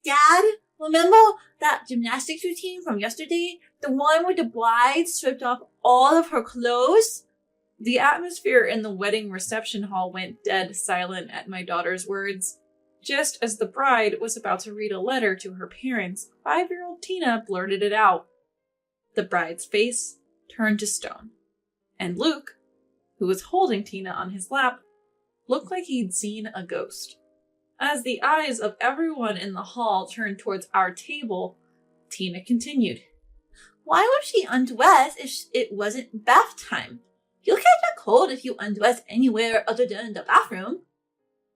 Dad, remember that gymnastics routine from yesterday? The one where the bride stripped off all of her clothes? The atmosphere in the wedding reception hall went dead silent at my daughter's words. Just as the bride was about to read a letter to her parents, 5-year-old Tina blurted it out. The bride's face turned to stone, and Luke, who was holding Tina on his lap, looked like he'd seen a ghost. As the eyes of everyone in the hall turned towards our table, Tina continued. Why would she undress if it wasn't bath time? You'll catch a cold if you undress anywhere other than the bathroom.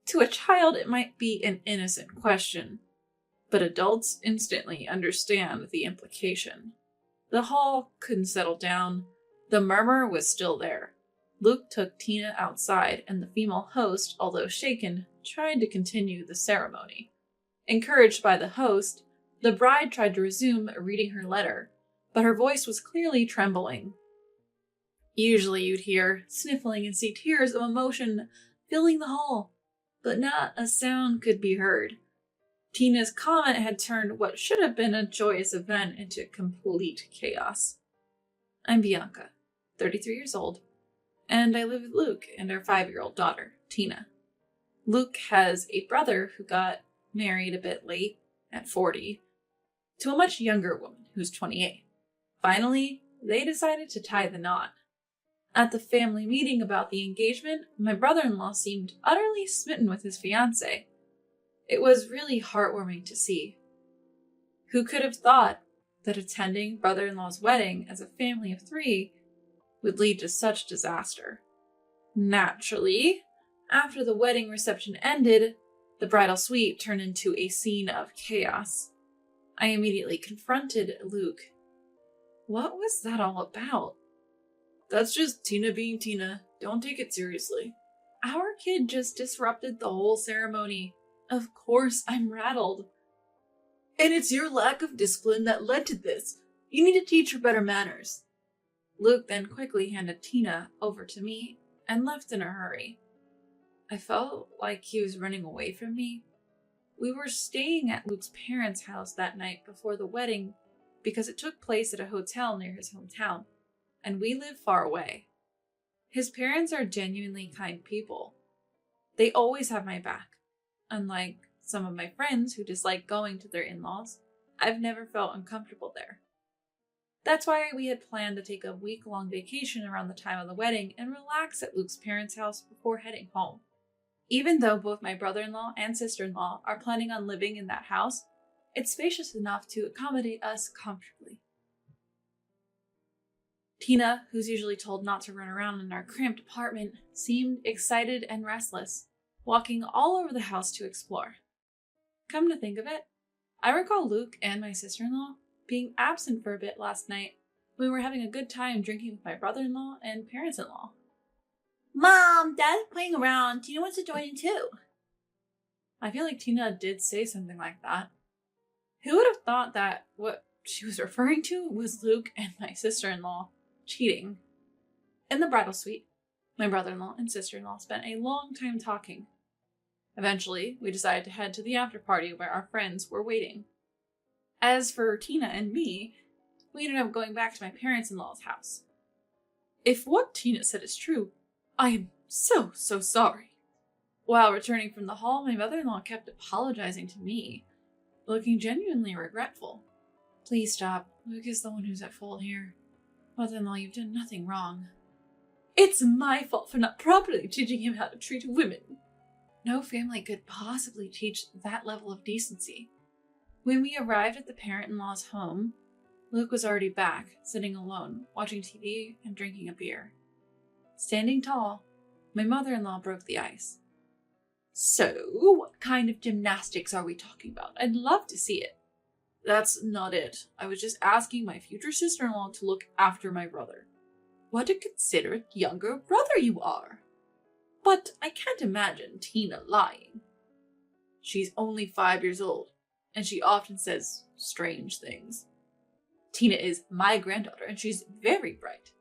To a child, it might be an innocent question, but adults instantly understand the implication. The hall couldn't settle down. The murmur was still there. Luke took Tina outside, and the female host, although shaken, tried to continue the ceremony. Encouraged by the host, the bride tried to resume reading her letter, but her voice was clearly trembling. Usually you'd hear sniffling and see tears of emotion filling the hall, but not a sound could be heard. Tina's comment had turned what should have been a joyous event into complete chaos. I'm Bianca, 33 years old, and I live with Luke and our 5-year-old daughter, Tina. Luke has a brother who got married a bit late, at 40, to a much younger woman who's 28. Finally, they decided to tie the knot. At the family meeting about the engagement, my brother-in-law seemed utterly smitten with his fiancée. It was really heartwarming to see. Who could have thought that attending brother-in-law's wedding as a family of 3 would lead to such disaster? Naturally, after the wedding reception ended, the bridal suite turned into a scene of chaos. I immediately confronted Luke. What was that all about? That's just Tina being Tina. Don't take it seriously. Our kid just disrupted the whole ceremony. Of course I'm rattled. And it's your lack of discipline that led to this. You need to teach her better manners. Luke then quickly handed Tina over to me and left in a hurry. I felt like he was running away from me. We were staying at Luke's parents' house that night before the wedding because it took place at a hotel near his hometown, and we live far away. His parents are genuinely kind people. They always have my back. Unlike some of my friends who dislike going to their in-laws, I've never felt uncomfortable there. That's why we had planned to take a week-long vacation around the time of the wedding and relax at Luke's parents' house before heading home. Even though both my brother-in-law and sister-in-law are planning on living in that house, it's spacious enough to accommodate us comfortably. Tina, who's usually told not to run around in our cramped apartment, seemed excited and restless, walking all over the house to explore. Come to think of it, I recall Luke and my sister-in-law being absent for a bit last night when we were having a good time drinking with my brother-in-law and parents-in-law. Mom, Dad's playing around. Tina wants to join in too. I feel like Tina did say something like that. Who would have thought that what she was referring to was Luke and my sister-in-law cheating? In the bridal suite, my brother-in-law and sister-in-law spent a long time talking. Eventually, we decided to head to the after party where our friends were waiting. As for Tina and me, we ended up going back to my parents-in-law's house. If what Tina said is true, I am so sorry. While returning from the hall, my mother-in-law kept apologizing to me, looking genuinely regretful. Please stop. Luke is the one who's at fault here. Mother-in-law, you've done nothing wrong. It's my fault for not properly teaching him how to treat women. No family could possibly teach that level of decency. When we arrived at the parent-in-law's home, Luke was already back, sitting alone, watching TV and drinking a beer. Standing tall, my mother-in-law broke the ice. So, what kind of gymnastics are we talking about? I'd love to see it. That's not it. I was just asking my future sister-in-law to look after my brother. What a considerate younger brother you are. But I can't imagine Tina lying. She's only 5 years old, and she often says strange things. Tina is my granddaughter, and she's very bright.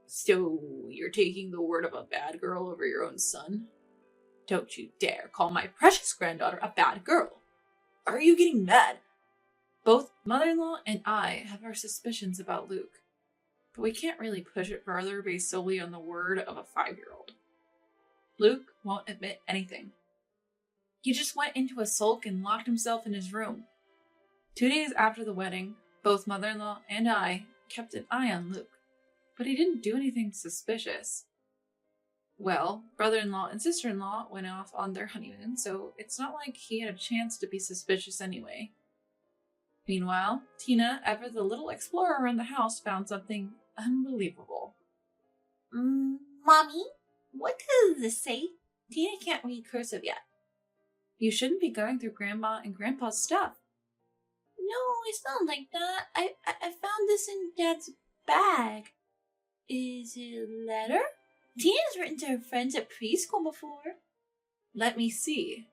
So, you're taking the word of a bad girl over your own son? Don't you dare call my precious granddaughter a bad girl. Are you getting mad? Both mother-in-law and I have our suspicions about Luke, but we can't really push it further based solely on the word of a 5-year-old. Luke won't admit anything. He just went into a sulk and locked himself in his room. 2 days after the wedding, both mother-in-law and I kept an eye on Luke, but he didn't do anything suspicious. Well, brother-in-law and sister-in-law went off on their honeymoon, so it's not like he had a chance to be suspicious anyway. Meanwhile, Tina, ever the little explorer around the house, found something unbelievable. Mommy, what does this say? Tina can't read cursive yet. You shouldn't be going through Grandma and Grandpa's stuff. No, it's not like that. I found this in Dad's bag. Is it a letter? Tina's written to her friends at preschool before. Let me see.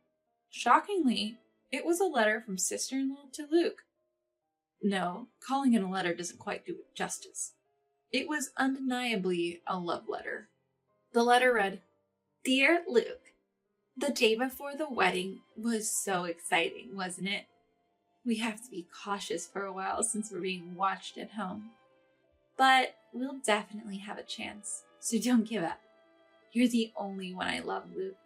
Shockingly, it was a letter from sister-in-law to Luke. No, calling it a letter doesn't quite do it justice. It was undeniably a love letter. The letter read, "Dear Luke, the day before the wedding was so exciting, wasn't it? We have to be cautious for a while since we're being watched at home. But we'll definitely have a chance, so don't give up. You're the only one I love, Luke.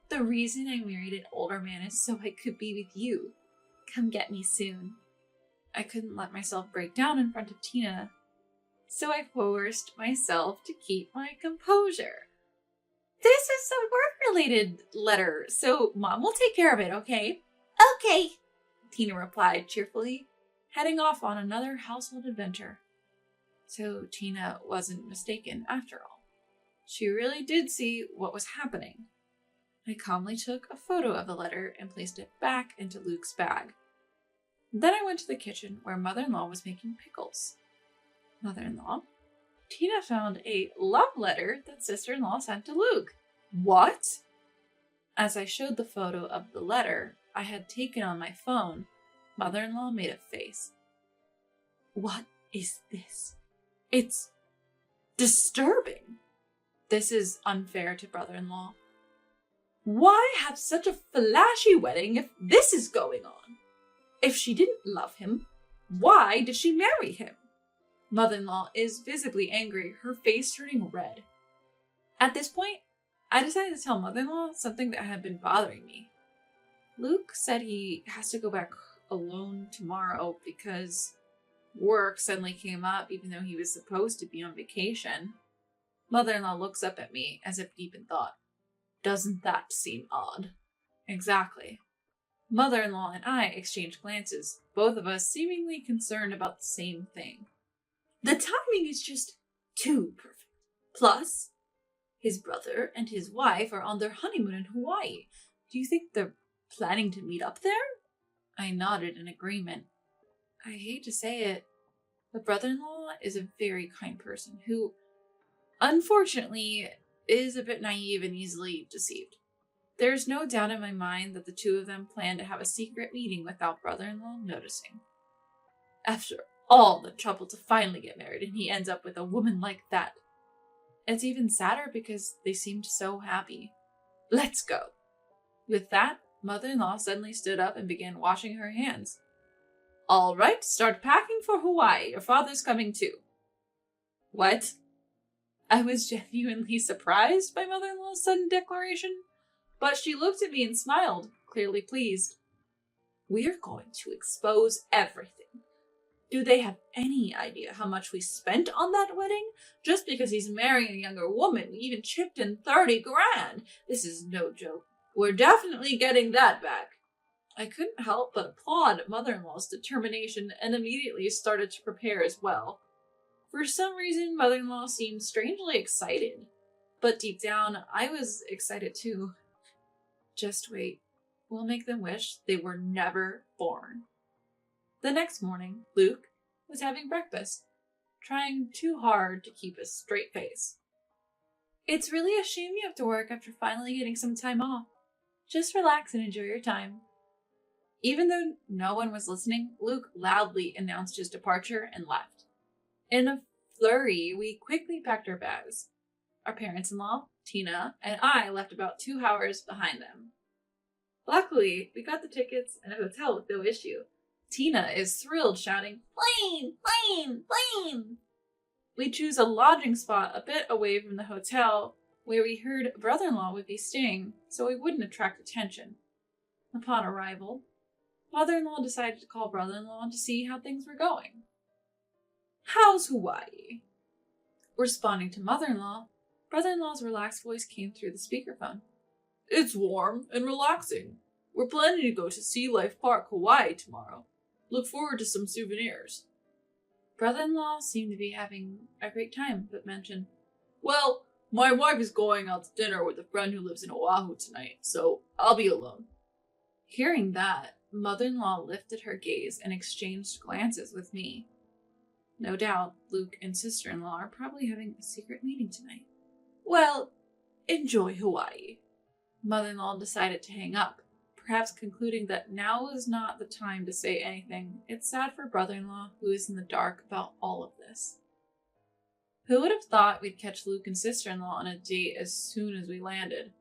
The reason I married an older man is so I could be with you. Come get me soon." I couldn't let myself break down in front of Tina, so I forced myself to keep my composure. This is a work-related letter, so Mom will take care of it, okay? Okay, Tina replied cheerfully, heading off on another household adventure. So Tina wasn't mistaken after all. She really did see what was happening. I calmly took a photo of the letter and placed it back into Luke's bag. Then I went to the kitchen where mother-in-law was making pickles. Mother-in-law, Tina found a love letter that sister-in-law sent to Luke. What? As I showed the photo of the letter I had taken on my phone, mother-in-law made a face. What is this? It's disturbing. This is unfair to brother-in-law. Why have such a flashy wedding if this is going on? If she didn't love him, why did she marry him? Mother-in-law is visibly angry, her face turning red. At this point, I decided to tell mother-in-law something that had been bothering me. Luke said he has to go back alone tomorrow because work suddenly came up even though he was supposed to be on vacation. Mother-in-law looks up at me as if deep in thought. Doesn't that seem odd? Exactly. Mother-in-law and I exchanged glances, both of us seemingly concerned about the same thing. The timing is just too perfect. Plus, his brother and his wife are on their honeymoon in Hawaii. Do you think they're planning to meet up there? I nodded in agreement. I hate to say it, but brother-in-law is a very kind person who, unfortunately, is a bit naive and easily deceived. There's no doubt in my mind that the two of them plan to have a secret meeting without brother-in-law noticing. After all the trouble to finally get married, and he ends up with a woman like that. It's even sadder because they seemed so happy. Let's go. With that, mother-in-law suddenly stood up and began washing her hands. All right, start packing for Hawaii. Your father's coming too. What? I was genuinely surprised by mother-in-law's sudden declaration, but she looked at me and smiled, clearly pleased. We're going to expose everything. Do they have any idea how much we spent on that wedding? Just because he's marrying a younger woman, we even chipped in 30 grand. This is no joke. We're definitely getting that back. I couldn't help but applaud mother-in-law's determination and immediately started to prepare as well. For some reason, mother-in-law seemed strangely excited. But deep down, I was excited too. Just wait. We'll make them wish they were never born. The next morning, Luke was having breakfast, trying too hard to keep a straight face. It's really a shame you have to work after finally getting some time off. Just relax and enjoy your time. Even though no one was listening, Luke loudly announced his departure and left. In a flurry, we quickly packed our bags. Our parents-in-law, Tina, and I left about 2 hours behind them. Luckily, we got the tickets and a hotel with no issue. Tina is thrilled, shouting, "Plane! Plane! Plane!" We choose a lodging spot a bit away from the hotel where we heard brother-in-law would be staying, so we wouldn't attract attention. Upon arrival, mother-in-law decided to call brother-in-law to see how things were going. "How's Hawaii?" Responding to mother-in-law, brother-in-law's relaxed voice came through the speakerphone. "It's warm and relaxing. We're planning to go to Sea Life Park, Hawaii tomorrow. Look forward to some souvenirs." Brother-in-law seemed to be having a great time, but mentioned, "Well, my wife is going out to dinner with a friend who lives in Oahu tonight, so I'll be alone." Hearing that, mother-in-law lifted her gaze and exchanged glances with me. No doubt, Luke and sister-in-law are probably having a secret meeting tonight. "Well, enjoy Hawaii." Mother-in-law decided to hang up, perhaps concluding that now was not the time to say anything. It's sad for brother-in-law, who is in the dark about all of this. Who would have thought we'd catch Luke and sister-in-law on a date as soon as we landed?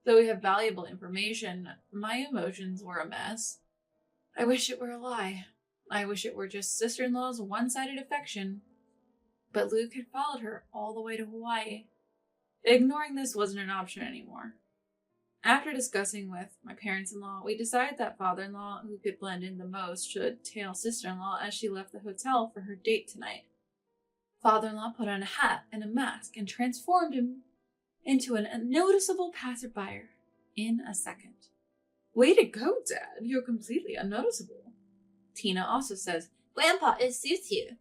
Though we have valuable information, my emotions were a mess. I wish it were a lie. I wish it were just sister-in-law's one-sided affection. But Luke had followed her all the way to Hawaii. Ignoring this wasn't an option anymore. After discussing with my parents-in-law, we decided that father-in-law, who could blend in the most, should tail sister-in-law as she left the hotel for her date tonight. Father-in-law put on a hat and a mask and transformed him into an unnoticeable passerby in a second. "Way to go, Dad. You're completely unnoticeable." Tina also says, "Grandpa, it suits you."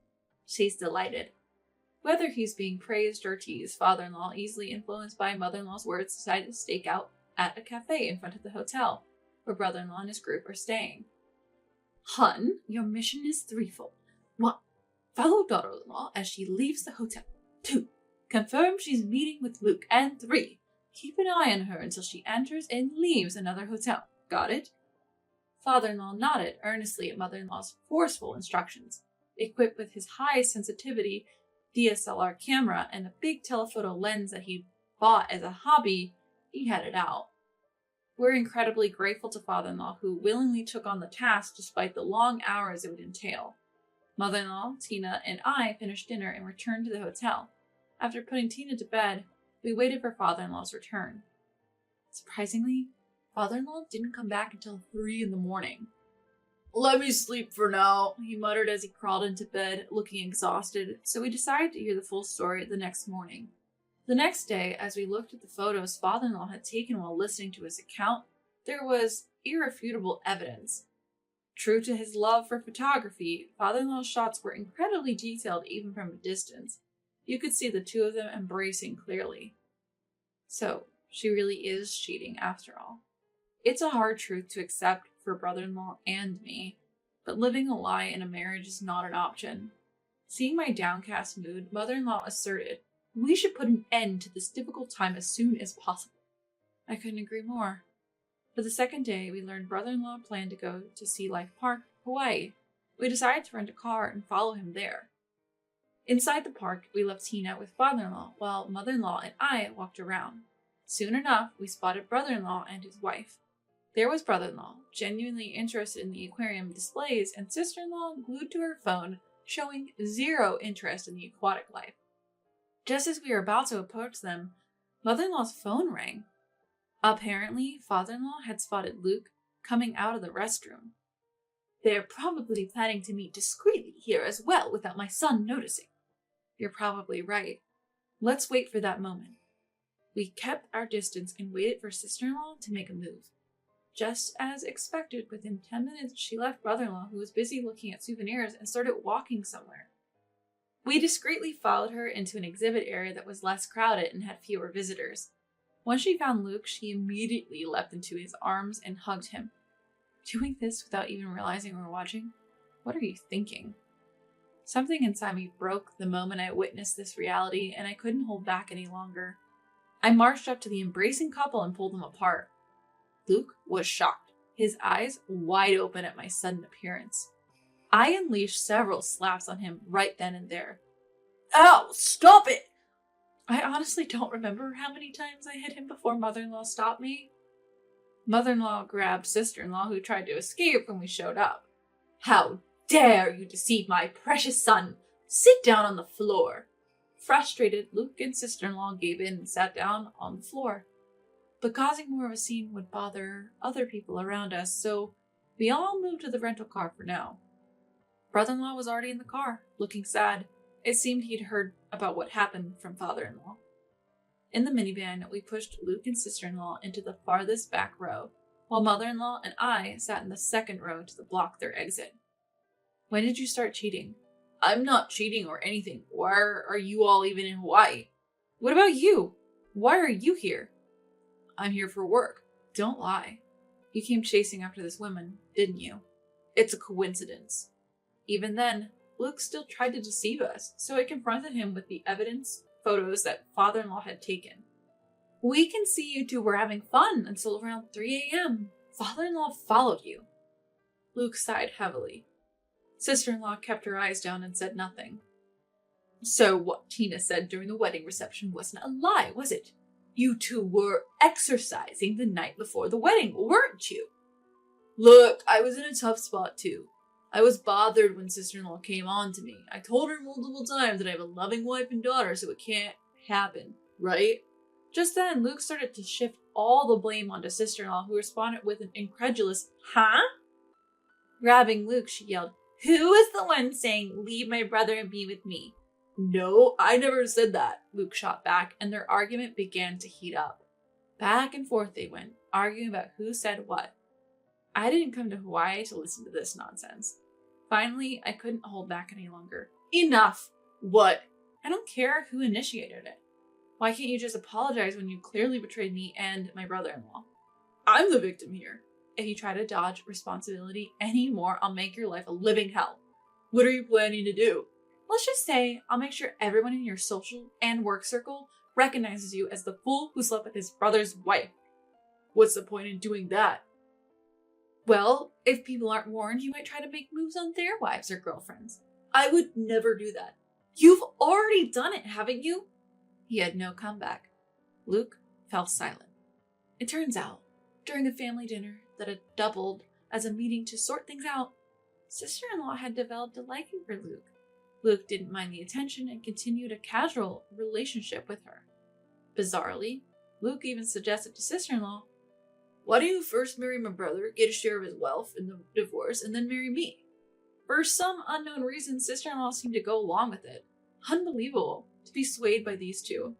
She's delighted. Whether he's being praised or teased, father-in-law, easily influenced by mother-in-law's words, decided to stake out at a cafe in front of the hotel, where brother-in-law and his group are staying. "Hun, your mission is threefold. 1. Follow daughter-in-law as she leaves the hotel. 2. Confirm she's meeting with Luke. And 3. Keep an eye on her until she enters and leaves another hotel. Got it?" Father-in-law nodded earnestly at mother-in-law's forceful instructions. Equipped with his high-sensitivity DSLR camera and a big telephoto lens that he bought as a hobby, he headed out. We're incredibly grateful to father-in-law, who willingly took on the task despite the long hours it would entail. Mother-in-law, Tina, and I finished dinner and returned to the hotel. After putting Tina to bed, we waited for father-in-law's return. Surprisingly, father-in-law didn't come back until 3 a.m. "Let me sleep for now," he muttered as he crawled into bed, looking exhausted, so we decided to hear the full story the next morning. The next day, as we looked at the photos father-in-law had taken while listening to his account, there was irrefutable evidence. True to his love for photography, father-in-law's shots were incredibly detailed even from a distance. You could see the two of them embracing clearly. So, she really is cheating after all. It's a hard truth to accept for brother-in-law and me, but living a lie in a marriage is not an option. Seeing my downcast mood, mother-in-law asserted, "We should put an end to this difficult time as soon as possible." I couldn't agree more. For the second day, we learned brother-in-law planned to go to Sea Life Park, Hawaii. We decided to rent a car and follow him there. Inside the park, we left Tina with father-in-law, while mother-in-law and I walked around. Soon enough, we spotted brother-in-law and his wife. There was brother-in-law, genuinely interested in the aquarium displays, and sister-in-law glued to her phone, showing zero interest in the aquatic life. Just as we were about to approach them, mother-in-law's phone rang. Apparently, father-in-law had spotted Luke coming out of the restroom. "They're probably planning to meet discreetly here as well without my son noticing." You're probably right. Let's wait for that moment. We kept our distance and waited for sister-in-law to make a move. Just as expected, within 10 minutes, she left brother-in-law, who was busy looking at souvenirs, and started walking somewhere. We discreetly followed her into an exhibit area that was less crowded and had fewer visitors. Once she found Luke, she immediately leapt into his arms and hugged him. Doing this without even realizing we were watching? What are you thinking? Something inside me broke the moment I witnessed this reality, and I couldn't hold back any longer. I marched up to the embracing couple and pulled them apart. Luke was shocked, his eyes wide open at my sudden appearance. I unleashed several slaps on him right then and there. "Ow, stop it!" I honestly don't remember how many times I hit him before mother-in-law stopped me. Mother-in-law grabbed sister-in-law who tried to escape when we showed up. How dare you deceive my precious son? Sit down on the floor. Frustrated, Luke and sister-in-law gave in and sat down on the floor. But causing more of a scene would bother other people around us, so we all moved to the rental car for now. Brother-in-law was already in the car, looking sad. It seemed he'd heard about what happened from father-in-law. In the minivan, we pushed Luke and sister-in-law into the farthest back row, while mother-in-law and I sat in the second row to block their exit. When did you start cheating? I'm not cheating or anything. Why are you all even in Hawaii? What about you? Why are you here? I'm here for work. Don't lie. You came chasing after this woman, didn't you? It's a coincidence. Even then, Luke still tried to deceive us, so I confronted him with the evidence, photos that father-in-law had taken. We can see you two were having fun until around 3 a.m. Father-in-law followed you. Luke sighed heavily. Sister-in-law kept her eyes down and said nothing. So what Tina said during the wedding reception wasn't a lie, was it? You two were exercising the night before the wedding, weren't you? Look, I was in a tough spot too. I was bothered when sister-in-law came on to me. I told her multiple times that I have a loving wife and daughter, so it can't happen, right? Just then, Luke started to shift all the blame onto sister-in-law, who responded with an incredulous, huh? Grabbing Luke, she yelled, Who is the one saying, leave my brother and be with me? No, I never said that, Luke shot back, and their argument began to heat up. Back and forth they went, arguing about who said what. I didn't come to Hawaii to listen to this nonsense. Finally, I couldn't hold back any longer. Enough! What? I don't care who initiated it. Why can't you just apologize when you clearly betrayed me and my brother-in-law? I'm the victim here. If you try to dodge responsibility anymore, I'll make your life a living hell. What are you planning to do? Let's just say I'll make sure everyone in your social and work circle recognizes you as the fool who slept with his brother's wife. What's the point in doing that? Well, if people aren't warned, you might try to make moves on their wives or girlfriends. I would never do that. You've already done it, haven't you? He had no comeback. Luke fell silent. It turns out, during a family dinner that had doubled as a meeting to sort things out, sister-in-law had developed a liking for Luke. Luke didn't mind the attention and continued a casual relationship with her. Bizarrely, Luke even suggested to sister-in-law, why don't you first marry my brother, get a share of his wealth in the divorce, and then marry me? For some unknown reason, sister-in-law seemed to go along with it. Unbelievable to be swayed by these two.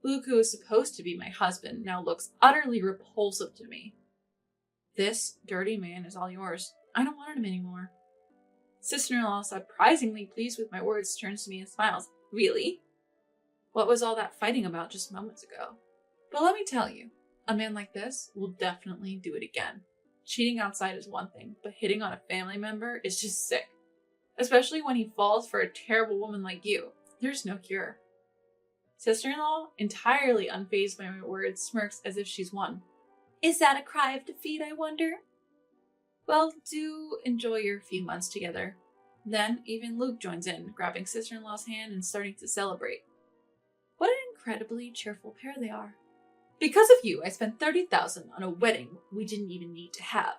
Luke, who is supposed to be my husband, now looks utterly repulsive to me. This dirty man is all yours. I don't want him anymore. Sister-in-law, surprisingly pleased with my words, turns to me and smiles. Really? What was all that fighting about just moments ago? But let me tell you, a man like this will definitely do it again. Cheating outside is one thing, but hitting on a family member is just sick. Especially when he falls for a terrible woman like you. There's no cure. Sister-in-law, entirely unfazed by my words, smirks as if she's won. Is that a cry of defeat, I wonder? Well, do enjoy your few months together. Then even Luke joins in, grabbing sister-in-law's hand and starting to celebrate. What an incredibly cheerful pair they are. Because of you, I spent $30,000 on a wedding we didn't even need to have.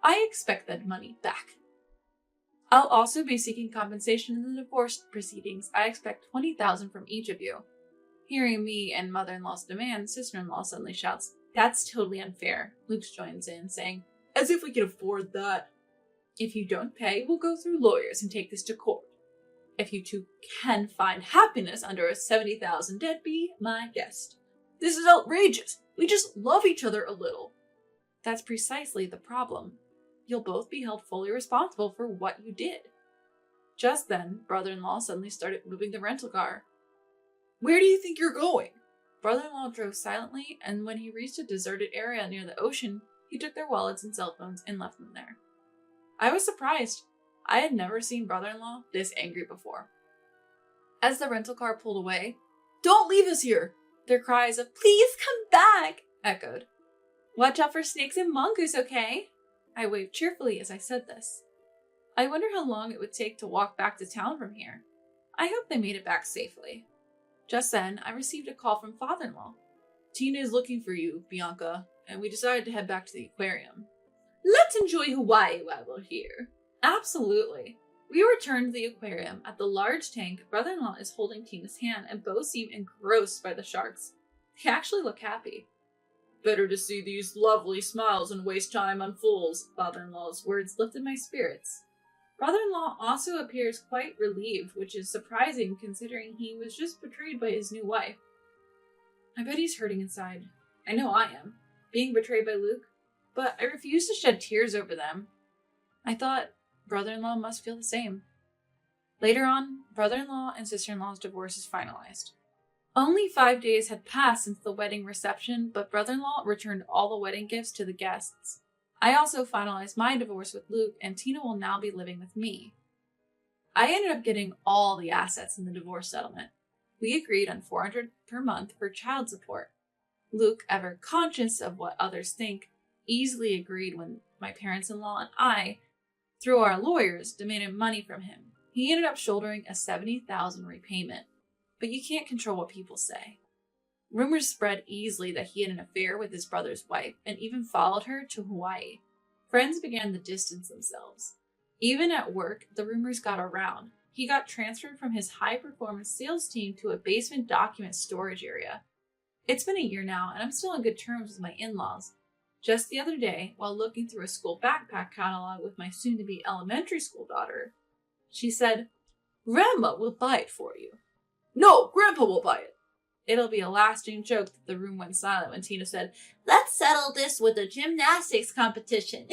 I expect that money back. I'll also be seeking compensation in the divorce proceedings. I expect $20,000 from each of you. Hearing me and mother-in-law's demand, sister-in-law suddenly shouts, That's totally unfair. Luke joins in, saying, As if we could afford that. If you don't pay, we'll go through lawyers and take this to court. If you two can find happiness under a $70,000 debt, be my guest. This is outrageous. We just love each other a little. That's precisely the problem. You'll both be held fully responsible for what you did. Just then, brother-in-law suddenly started moving the rental car. Where do you think you're going? Brother-in-law drove silently, and when he reached a deserted area near the ocean, he took their wallets and cell phones and left them there. I was surprised. I had never seen brother-in-law this angry before. As the rental car pulled away, Don't leave us here! Their cries of, Please come back! Echoed. Watch out for snakes and mongoose, okay? I waved cheerfully as I said this. I wonder how long it would take to walk back to town from here. I hope they made it back safely. Just then, I received a call from father-in-law. Tina is looking for you, Bianca. and we decided to head back to the aquarium. Let's enjoy Hawaii while we're here. Absolutely. We returned to the aquarium. At the large tank, brother-in-law is holding Tina's hand, and both seem engrossed by the sharks. They actually look happy. Better to see these lovely smiles and waste time on fools. Father-in-law's words lifted my spirits. Brother-in-law also appears quite relieved, which is surprising considering he was just betrayed by his new wife. I bet he's hurting inside. I know I am, being betrayed by Luke, but I refuse to shed tears over them. I thought brother-in-law must feel the same. Later on, brother-in-law and sister-in-law's divorce is finalized. Only 5 days had passed since the wedding reception, but brother-in-law returned all the wedding gifts to the guests. I also finalized my divorce with Luke, and Tina will now be living with me. I ended up getting all the assets in the divorce settlement. We agreed on $400 per month for child support. Luke, ever conscious of what others think, easily agreed when my parents-in-law and I, through our lawyers, demanded money from him. He ended up shouldering a $70,000 repayment, but you can't control what people say. Rumors spread easily that he had an affair with his brother's wife and even followed her to Hawaii. Friends began to distance themselves. Even at work, the rumors got around. He got transferred from his high-performance sales team to a basement document storage area. It's been a year now, and I'm still on good terms with my in-laws. Just the other day, while looking through a school backpack catalog with my soon-to-be elementary school daughter, she said, "Grandma will buy it for you." "No, Grandpa will buy it." It'll be a lasting joke that the room went silent when Tina said, "Let's settle this with a gymnastics competition."